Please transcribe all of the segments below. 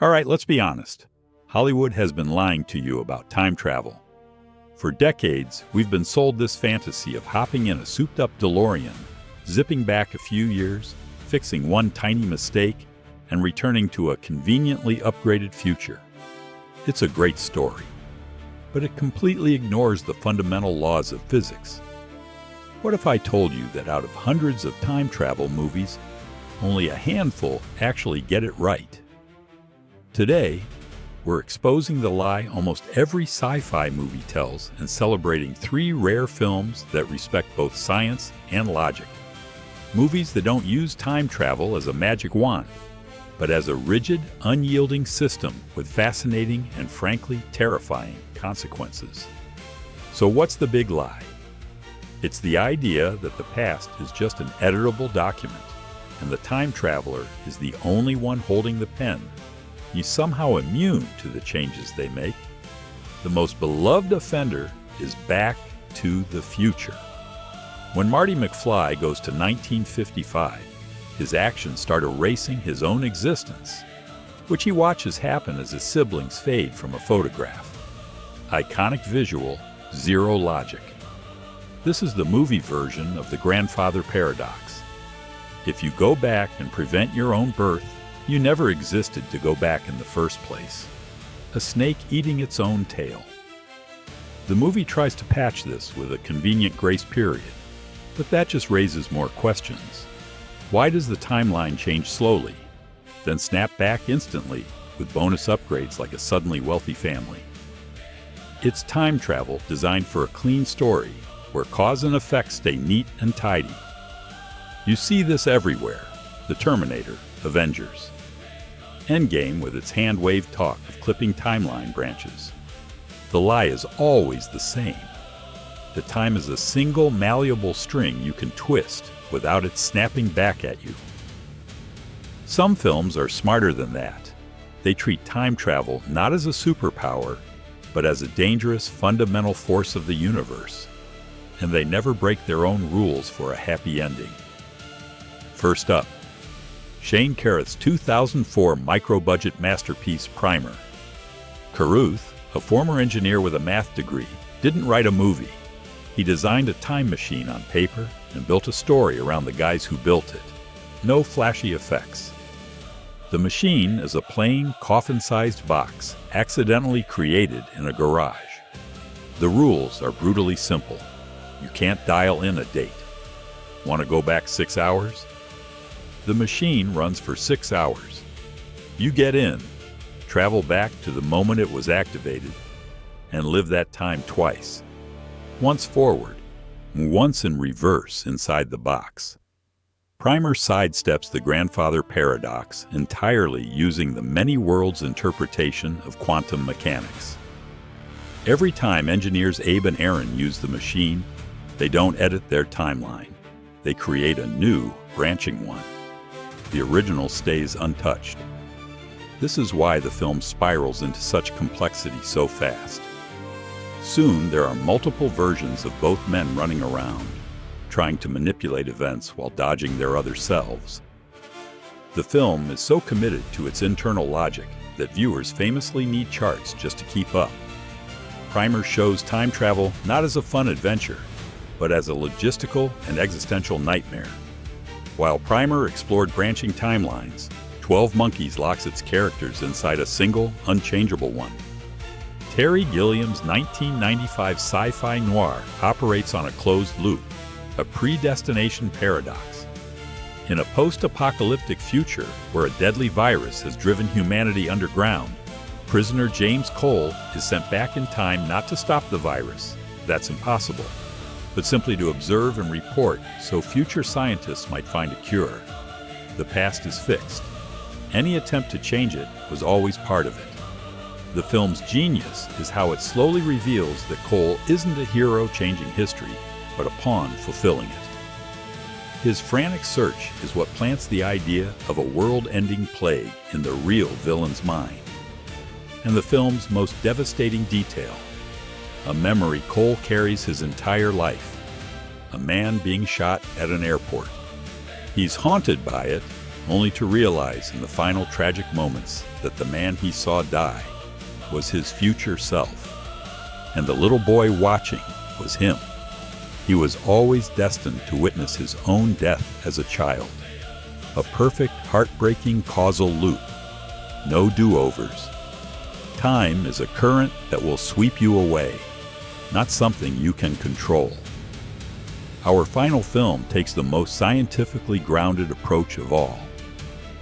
All right, let's be honest. Hollywood has been lying to you about time travel. For decades, we've been sold this fantasy of hopping in a souped-up DeLorean, zipping back a few years, fixing one tiny mistake, and returning to a conveniently upgraded future. It's a great story, but it completely ignores the fundamental laws of physics. What if I told you that out of hundreds of time travel movies, only a handful actually get it right? Today, we're exposing the lie almost every sci-fi movie tells and celebrating 3 rare films that respect both science and logic. Movies that don't use time travel as a magic wand, but as a rigid, unyielding system with fascinating and frankly terrifying consequences. So what's the big lie? It's the idea that the past is just an editable document, and the time traveler is the only one holding the pen. He's somehow immune to the changes they make. The most beloved offender is Back to the Future. When Marty McFly goes to 1955, his actions start erasing his own existence, which he watches happen as his siblings fade from a photograph. Iconic visual, zero logic. This is the movie version of the grandfather paradox. If you go back and prevent your own birth, you never existed to go back in the first place. A snake eating its own tail. The movie tries to patch this with a convenient grace period, but that just raises more questions. Why does the timeline change slowly, then snap back instantly with bonus upgrades like a suddenly wealthy family? It's time travel designed for a clean story where cause and effect stay neat and tidy. You see this everywhere. The Terminator, Avengers. Endgame with its hand-waved talk of clipping timeline branches. The lie is always the same. The time is a single malleable string you can twist without it snapping back at you. Some films are smarter than that. They treat time travel not as a superpower, but as a dangerous fundamental force of the universe. And they never break their own rules for a happy ending. First up, Shane Carruth's 2004 micro-budget masterpiece Primer. Carruth, a former engineer with a math degree, didn't write a movie. He designed a time machine on paper and built a story around the guys who built it. No flashy effects. The machine is a plain, coffin-sized box accidentally created in a garage. The rules are brutally simple. You can't dial in a date. Want to go back 6 hours? The machine runs for 6 hours. You get in, travel back to the moment it was activated, and live that time twice. Once forward, once in reverse inside the box. Primer sidesteps the grandfather paradox entirely using the many worlds interpretation of quantum mechanics. Every time engineers Abe and Aaron use the machine, they don't edit their timeline. They create a new, branching one. The original stays untouched. This is why the film spirals into such complexity so fast. Soon there are multiple versions of both men running around, trying to manipulate events while dodging their other selves. The film is so committed to its internal logic that viewers famously need charts just to keep up. Primer shows time travel not as a fun adventure, but as a logistical and existential nightmare. While Primer explored branching timelines, 12 Monkeys locks its characters inside a single, unchangeable one. Terry Gilliam's 1995 sci-fi noir operates on a closed loop, a predestination paradox. In a post-apocalyptic future where a deadly virus has driven humanity underground, prisoner James Cole is sent back in time not to stop the virus. That's impossible. But simply to observe and report so future scientists might find a cure. The past is fixed. Any attempt to change it was always part of it. The film's genius is how it slowly reveals that Cole isn't a hero changing history, but a pawn fulfilling it. His frantic search is what plants the idea of a world-ending plague in the real villain's mind. And the film's most devastating detail, a memory Cole carries his entire life. A man being shot at an airport. He's haunted by it, only to realize in the final tragic moments that the man he saw die was his future self, and the little boy watching was him. He was always destined to witness his own death as a child. A perfect, heartbreaking causal loop. No do-overs. Time is a current that will sweep you away, not something you can control. Our final film takes the most scientifically grounded approach of all.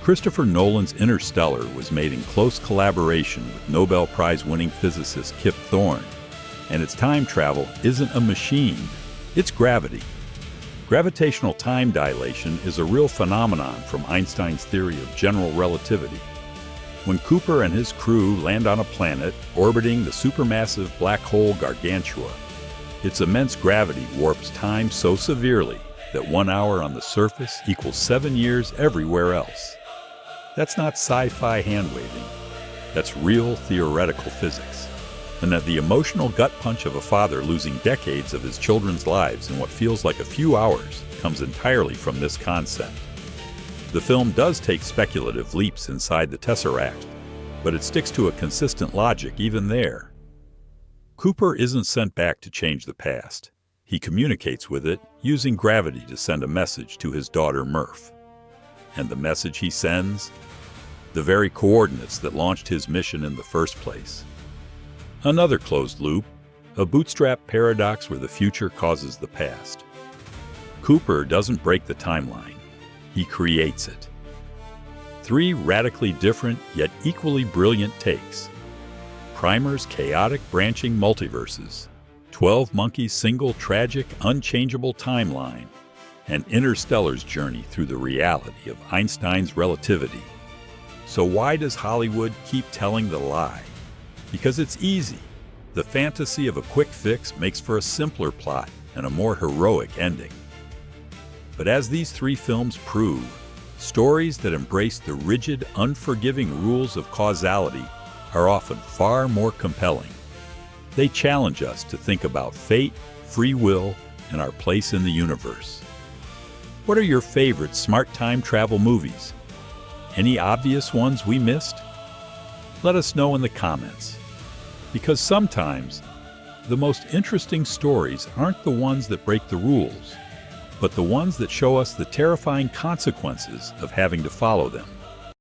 Christopher Nolan's Interstellar was made in close collaboration with Nobel Prize-winning physicist Kip Thorne, and its time travel isn't a machine, it's gravity. Gravitational time dilation is a real phenomenon from Einstein's theory of general relativity. When Cooper and his crew land on a planet orbiting the supermassive black hole Gargantua, its immense gravity warps time so severely that 1 hour on the surface equals 7 years everywhere else. That's not sci-fi hand-waving. That's real theoretical physics. And that the emotional gut punch of a father losing decades of his children's lives in what feels like a few hours comes entirely from this concept. The film does take speculative leaps inside the Tesseract, but it sticks to a consistent logic even there. Cooper isn't sent back to change the past. He communicates with it, using gravity to send a message to his daughter Murph. And the message he sends? The very coordinates that launched his mission in the first place. Another closed loop, a bootstrap paradox where the future causes the past. Cooper doesn't break the timeline. He creates it. 3 radically different yet equally brilliant takes. Primer's chaotic branching multiverses, 12 Monkeys' single tragic, unchangeable timeline, and Interstellar's journey through the reality of Einstein's relativity. So why does Hollywood keep telling the lie? Because it's easy. The fantasy of a quick fix makes for a simpler plot and a more heroic ending. But as these 3 films prove, stories that embrace the rigid, unforgiving rules of causality are often far more compelling. They challenge us to think about fate, free will, and our place in the universe. What are your favorite smart time travel movies? Any obvious ones we missed? Let us know in the comments. Because sometimes, the most interesting stories aren't the ones that break the rules, but the ones that show us the terrifying consequences of having to follow them.